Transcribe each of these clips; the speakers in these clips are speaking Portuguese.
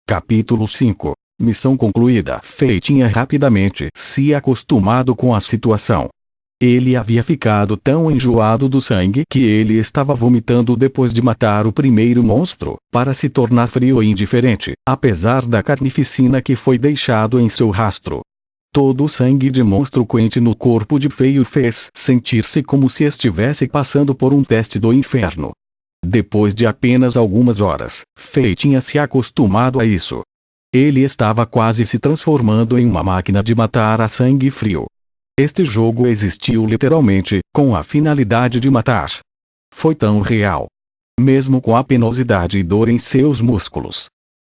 Capítulo 5. Missão concluída. Fei tinha rapidamente se acostumado com a situação. Ele havia ficado tão enjoado do sangue que ele estava vomitando depois de matar o primeiro monstro, para se tornar frio e indiferente, apesar da carnificina que foi deixado em seu rastro. Todo o sangue de monstro quente no corpo de Fei o fez sentir-se como se estivesse passando por um teste do inferno. Depois de apenas algumas horas, Fei tinha se acostumado a isso. Ele estava quase se transformando em uma máquina de matar a sangue frio. Este jogo existiu literalmente, com a finalidade de matar. Foi tão real. Mesmo com a penosidade e dor em seus músculos.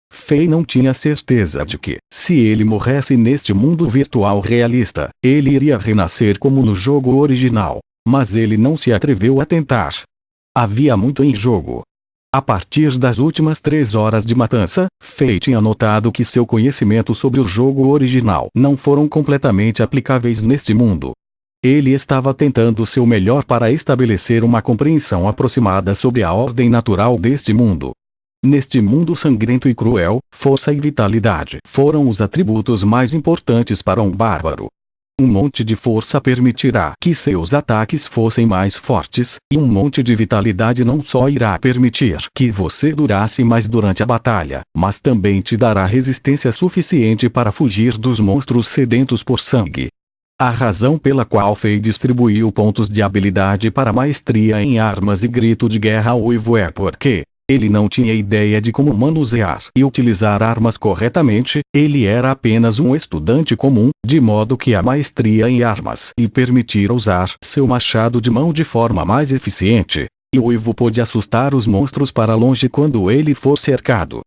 Fei não tinha certeza de que, se ele morresse neste mundo virtual realista, ele iria renascer como no jogo original, mas ele não se atreveu a tentar. Havia muito em jogo. A partir das últimas 3 horas de matança, Fei tinha notado que seu conhecimento sobre o jogo original não foram completamente aplicáveis neste mundo. Ele estava tentando seu melhor para estabelecer uma compreensão aproximada sobre a ordem natural deste mundo. Neste mundo sangrento e cruel, força e vitalidade foram os atributos mais importantes para um bárbaro. Um monte de força permitirá que seus ataques fossem mais fortes, e um monte de vitalidade não só irá permitir que você durasse mais durante a batalha, mas também te dará resistência suficiente para fugir dos monstros sedentos por sangue. A razão pela qual Fei distribuiu pontos de habilidade para maestria em armas e grito de guerra ao uivo é porque ele não tinha ideia de como manusear e utilizar armas corretamente, ele era apenas um estudante comum, de modo que a maestria em armas lhe permitir usar seu machado de mão de forma mais eficiente, e o uivo pôde assustar os monstros para longe quando ele for cercado.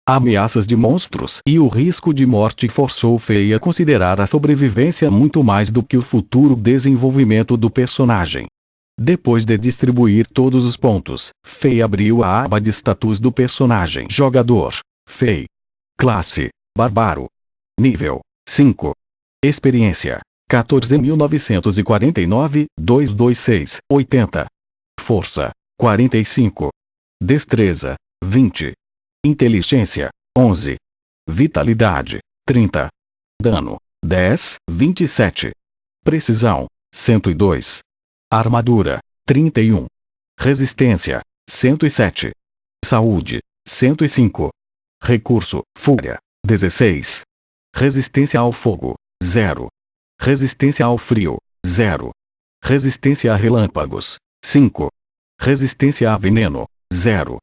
Ameaças de monstros e o risco de morte forçou Fei a considerar a sobrevivência muito mais do que o futuro desenvolvimento do personagem. Depois de distribuir todos os pontos, Fei abriu a aba de status do personagem jogador. Fei. Classe: Bárbaro. Nível: 5. Experiência: 14.949, 226, 80. Força: 45. Destreza: 20. Inteligência: 11. Vitalidade: 30. Dano: 10, 27. Precisão: 102. Armadura: 31. Resistência: 107. Saúde: 105. Recurso: Fúria: 16. Resistência ao fogo: 0. Resistência ao frio: 0. Resistência a relâmpagos: 5. Resistência a veneno: 0.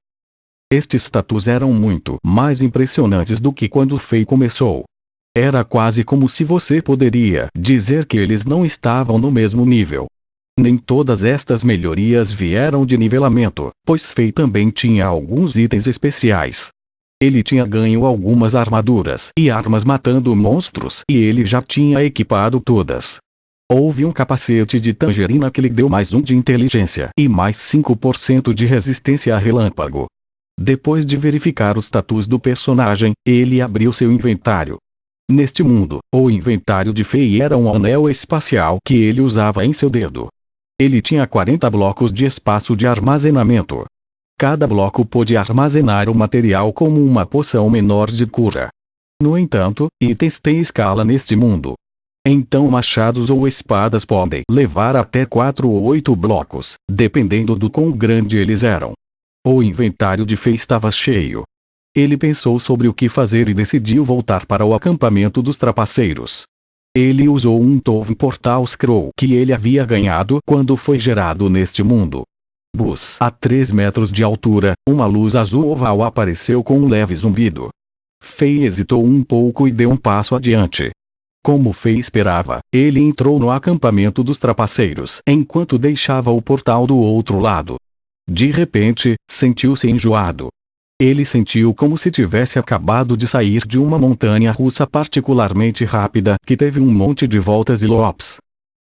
Estes status eram muito mais impressionantes do que quando Fei começou. Era quase como se você poderia dizer que eles não estavam no mesmo nível. Nem todas estas melhorias vieram de nivelamento, pois Fei também tinha alguns itens especiais. Ele tinha ganho algumas armaduras e armas matando monstros e ele já tinha equipado todas. Houve um capacete de tangerina que lhe deu mais 1 de inteligência e mais 5% de resistência a relâmpago. Depois de verificar os status do personagem, ele abriu seu inventário. Neste mundo, o inventário de Fei era um anel espacial que ele usava em seu dedo. Ele tinha 40 blocos de espaço de armazenamento. Cada bloco pôde armazenar o material como uma poção menor de cura. No entanto, itens têm escala neste mundo. Então machados ou espadas podem levar até 4 ou 8 blocos, dependendo do quão grande eles eram. O inventário de Fei estava cheio. Ele pensou sobre o que fazer e decidiu voltar para o acampamento dos trapaceiros. Ele usou um Tove Portal Scroll que ele havia ganhado quando foi gerado neste mundo. Bus. A 3 metros de altura, uma luz azul oval apareceu com um leve zumbido. Fei hesitou um pouco e deu um passo adiante. Como Fei esperava, ele entrou no acampamento dos trapaceiros enquanto deixava o portal do outro lado. De repente, sentiu-se enjoado. Ele sentiu como se tivesse acabado de sair de uma montanha russa particularmente rápida que teve um monte de voltas e lopes.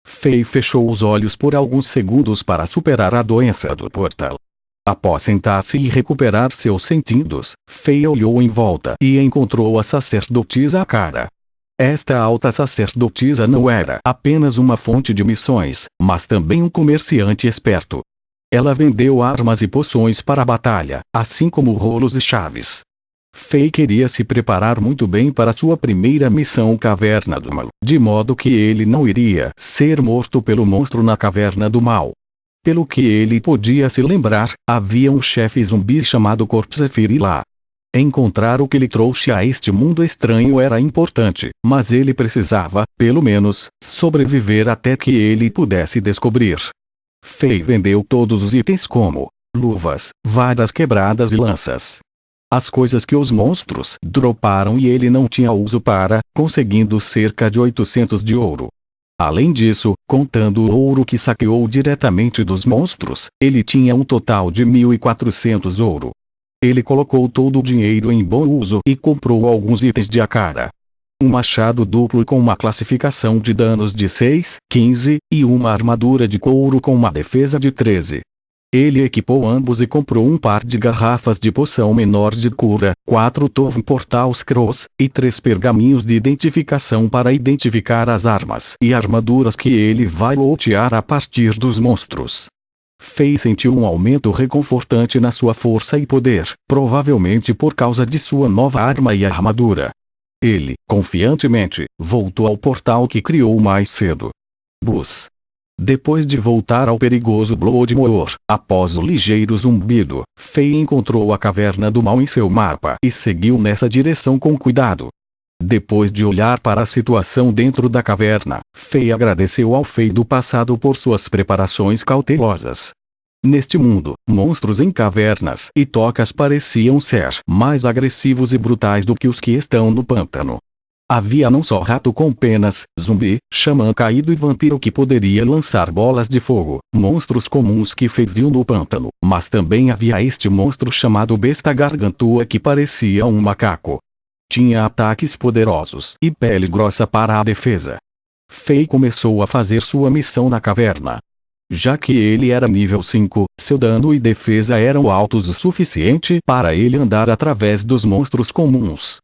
Fei fechou os olhos por alguns segundos para superar a doença do portal. Após sentar-se e recuperar seus sentidos, Fei olhou em volta e encontrou a sacerdotisa Cara. Esta alta sacerdotisa não era apenas uma fonte de missões, mas também um comerciante esperto. Ela vendeu armas e poções para a batalha, assim como rolos e chaves. Fei queria se preparar muito bem para sua primeira missão Caverna do Mal, de modo que ele não iria ser morto pelo monstro na Caverna do Mal. Pelo que ele podia se lembrar, havia um chefe zumbi chamado Corpsefire lá. Encontrar o que lhe trouxe a este mundo estranho era importante, mas ele precisava, pelo menos, sobreviver até que ele pudesse descobrir. Fei vendeu todos os itens como luvas, varas quebradas e lanças. As coisas que os monstros droparam e ele não tinha uso para, conseguindo cerca de 800 de ouro. Além disso, contando o ouro que saqueou diretamente dos monstros, ele tinha um total de 1.400 ouro. Ele colocou todo o dinheiro em bom uso e comprou alguns itens de Akara. Um machado duplo com uma classificação de danos de 6, 15, e uma armadura de couro com uma defesa de 13. Ele equipou ambos e comprou um par de garrafas de poção menor de cura, 4 Tovum Portal Scrolls, e 3 pergaminhos de identificação para identificar as armas e armaduras que ele vai lotear a partir dos monstros. Fei sentiu um aumento reconfortante na sua força e poder, provavelmente por causa de sua nova arma e armadura. Ele, confiantemente, voltou ao portal que criou mais cedo. Bus. Depois de voltar ao perigoso Bloodmoor, após o ligeiro zumbido, Fei encontrou a Caverna do Mal em seu mapa e seguiu nessa direção com cuidado. Depois de olhar para a situação dentro da caverna, Fei agradeceu ao Fei do passado por suas preparações cautelosas. Neste mundo, monstros em cavernas e tocas pareciam ser mais agressivos e brutais do que os que estão no pântano. Havia não só rato com penas, zumbi, xamã caído e vampiro que poderia lançar bolas de fogo, monstros comuns que Fei viu no pântano, mas também havia este monstro chamado Besta Gargantua que parecia um macaco. Tinha ataques poderosos e pele grossa para a defesa. Fei começou a fazer sua missão na caverna. Já que ele era nível 5, seu dano e defesa eram altos o suficiente para ele andar através dos monstros comuns.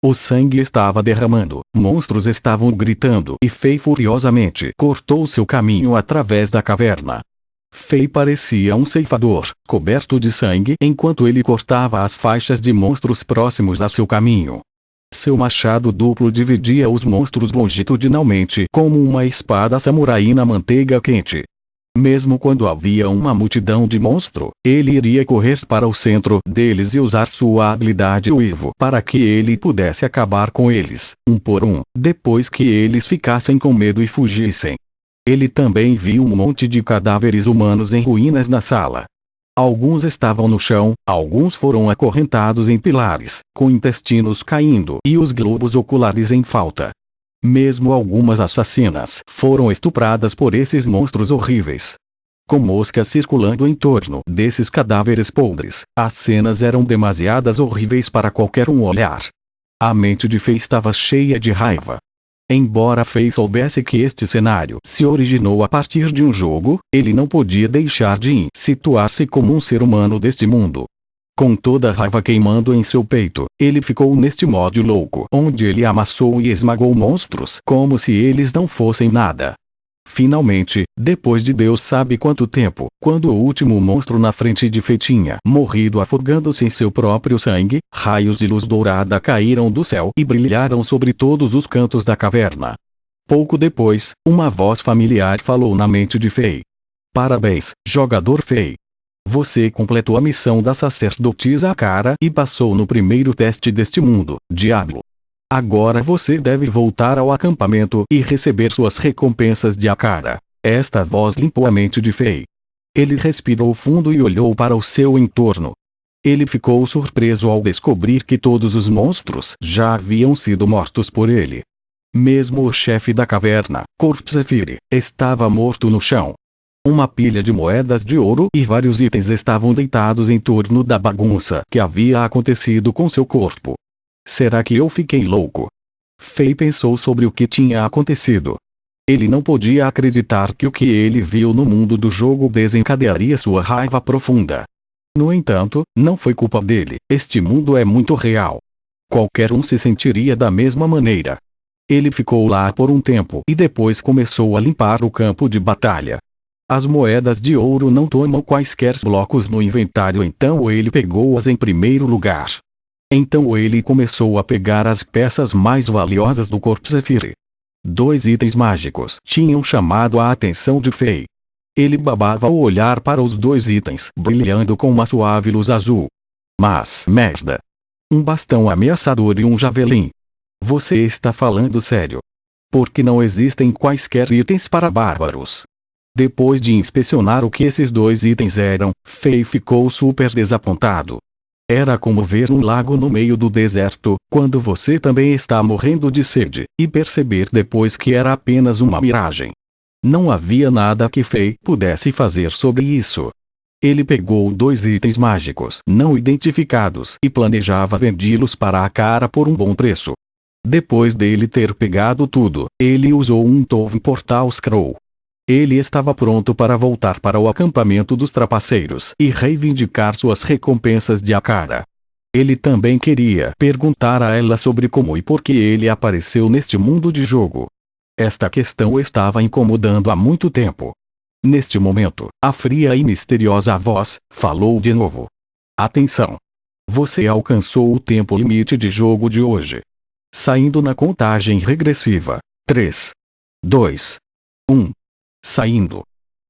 O sangue estava derramando, monstros estavam gritando e Fei furiosamente cortou seu caminho através da caverna. Fei parecia um ceifador, coberto de sangue enquanto ele cortava as faixas de monstros próximos a seu caminho. Seu machado duplo dividia os monstros longitudinalmente como uma espada samurai na manteiga quente. Mesmo quando havia uma multidão de monstros, ele iria correr para o centro deles e usar sua habilidade uivo para que ele pudesse acabar com eles, um por um, depois que eles ficassem com medo e fugissem. Ele também viu um monte de cadáveres humanos em ruínas na sala. Alguns estavam no chão, alguns foram acorrentados em pilares, com intestinos caindo e os globos oculares em falta. Mesmo algumas assassinas foram estupradas por esses monstros horríveis. Com moscas circulando em torno desses cadáveres podres, as cenas eram demasiadas horríveis para qualquer um olhar. A mente de Fei estava cheia de raiva. Embora Fei soubesse que este cenário se originou a partir de um jogo, ele não podia deixar de situar-se como um ser humano deste mundo. Com toda a raiva queimando em seu peito, ele ficou neste modo louco, onde ele amassou e esmagou monstros como se eles não fossem nada. Finalmente, depois de Deus sabe quanto tempo, quando o último monstro na frente de Fei tinha morrido afogando-se em seu próprio sangue, raios de luz dourada caíram do céu e brilharam sobre todos os cantos da caverna. Pouco depois, uma voz familiar falou na mente de Fei. Parabéns, jogador Fei. Você completou a missão da sacerdotisa Akara e passou no primeiro teste deste mundo, Diablo. Agora você deve voltar ao acampamento e receber suas recompensas de Akara. Esta voz limpou a mente de Fei. Ele respirou fundo e olhou para o seu entorno. Ele ficou surpreso ao descobrir que todos os monstros já haviam sido mortos por ele. Mesmo o chefe da caverna, Corpsefire, estava morto no chão. Uma pilha de moedas de ouro e vários itens estavam deitados em torno da bagunça que havia acontecido com seu corpo. Será que eu fiquei louco? Fei pensou sobre o que tinha acontecido. Ele não podia acreditar que o que ele viu no mundo do jogo desencadearia sua raiva profunda. No entanto, não foi culpa dele, este mundo é muito real. Qualquer um se sentiria da mesma maneira. Ele ficou lá por um tempo e depois começou a limpar o campo de batalha. As moedas de ouro não tomam quaisquer blocos no inventário, então ele pegou-as em primeiro lugar. Então ele começou a pegar as peças mais valiosas do corpo Zephyr. 2 itens mágicos tinham chamado a atenção de Fei. Ele babava ao olhar para os 2 itens brilhando com uma suave luz azul. Mas, merda! Um bastão ameaçador e um javelin. Você está falando sério? Porque não existem quaisquer itens para bárbaros. Depois de inspecionar o que esses 2 itens eram, Fei ficou super desapontado. Era como ver um lago no meio do deserto, quando você também está morrendo de sede, e perceber depois que era apenas uma miragem. Não havia nada que Fei pudesse fazer sobre isso. Ele pegou 2 itens mágicos não identificados e planejava vendê-los para a cara por um bom preço. Depois dele ter pegado tudo, ele usou um Tove Portal Scroll. Ele estava pronto para voltar para o acampamento dos trapaceiros e reivindicar suas recompensas de Akara. Ele também queria perguntar a ela sobre como e por que ele apareceu neste mundo de jogo. Esta questão o estava incomodando há muito tempo. Neste momento, a fria e misteriosa voz falou de novo. Atenção! Você alcançou o tempo limite de jogo de hoje. Saindo na contagem regressiva. 3, 2, 1. Saindo.